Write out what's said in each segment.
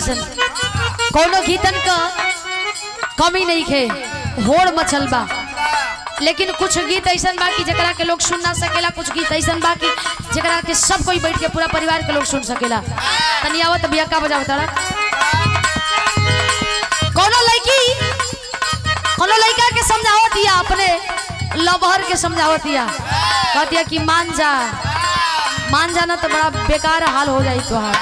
सन कोनो गीतन का कमी नहीं खे होड़ मचल बा लेकिन कुछ गीत ऐसा बा कि जकरा के लोग सुन ना सकेला कुछ गीत ऐसा बा कि जकरा के सब कोई बैठ के पूरा परिवार के लोग सुन सकेला तनी आवत बिया का बजाव तारा कोनो लड़का के समझावत दिया अपने लबहर के समझावत दिया कहतिया कि मान जा ना तो बड़ा बेकार हाल हो जाई तोहार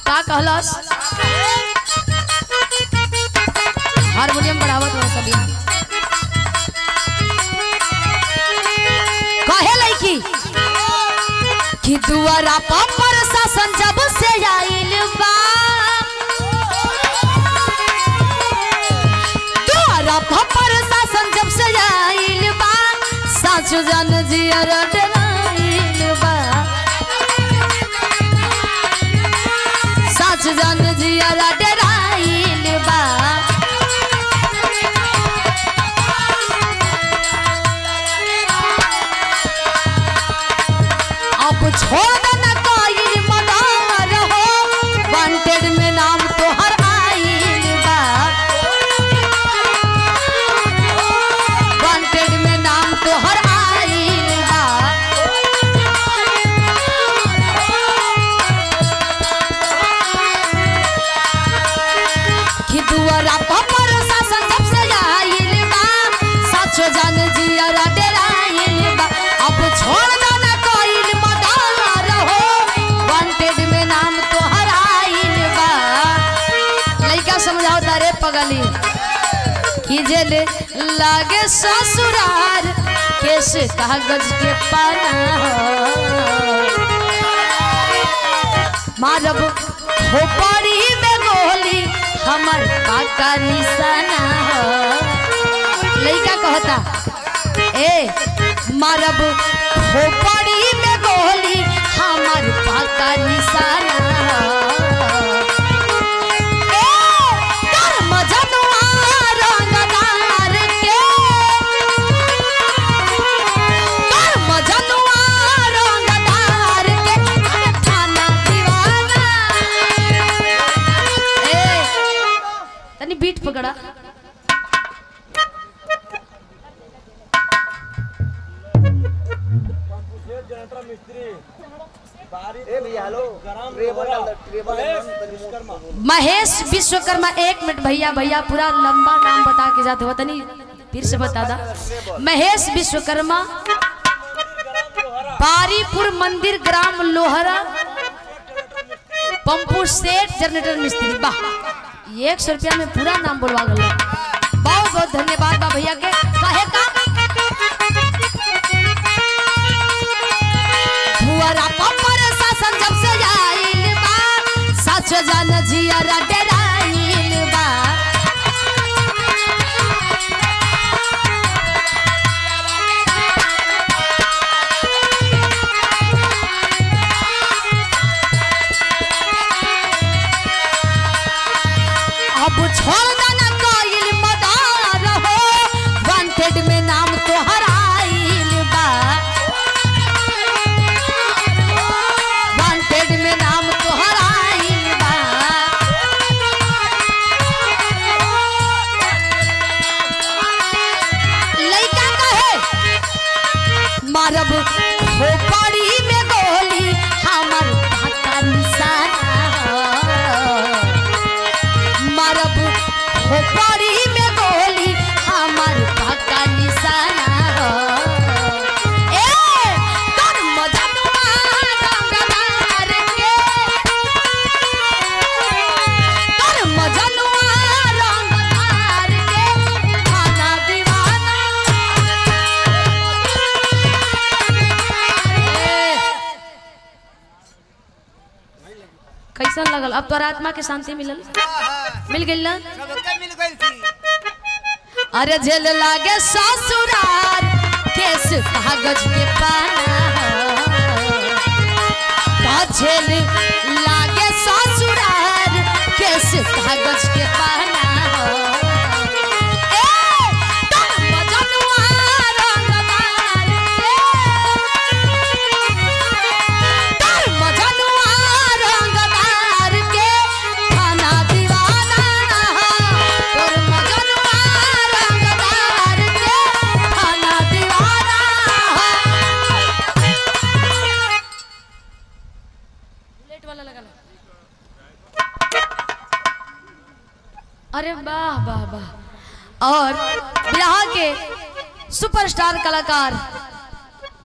का कहलस हारमोनियम बढ़ावत हो सभी कहे लड़की कि दुआरा पर शासन जब से आइल बा दुआरा पर शासन जब से आइल बा साचो जान जियर डराइल बा साचो जान जियर डराइल बा छोड़ देना कोई मदार हो वांटेड में नाम तो हर आइल बा वांटेड में नाम तो हर आइल बा कि दुआरा पर शासन जब से आइल बा साचो जान जिया डराइल बा अब छोड़ देना समझाओ तारे पगली कि जेल लागे ससुरार केस कागज के पाना मारब खोपड़ी में गोली हमर पाका निशाना लड़का कहता ए मारब खोपड़ी में गोली हमर पाका निशाना बीट पकड़ा महेश विश्वकर्मा 1 मिनट भैया पूरा लंबा नाम बता के जाते हो तनी फिर से बता दा महेश विश्वकर्मा बारीपुर मंदिर ग्राम लोहरा पंपू सेठ जनरेटर मिस्त्री वाह 100 रुपया में पूरा नाम बोलवा गल बहुत बहुत धन्यवाद बा भैया के कहे का दुआरा पर शासन जब से आइल बा सच जान जिया डराइल बा अब छोड़ देना कोई मदार हो वांटेड में नाम तो हराइल बा वांटेड में नाम तो हराइल बा लड़का कहे मारब खोपड़ी में गोली हमर पाका निशाना मारब खोपड़ी में गोली हमर पाका निशाना ए तोर मजनुआ रंगदार के तोर मजनुआ रंगदार के खाना दीवाना कैसन लगल अब तोरा आत्मा के शांति मिलल मिल गई ना अरे जेल लागे ससुरार केस कागज के पाना जेल लागे ससुरार केस कागज के पाना अरे वाह वाह वाह। और बिहार के सुपरस्टार कलाकार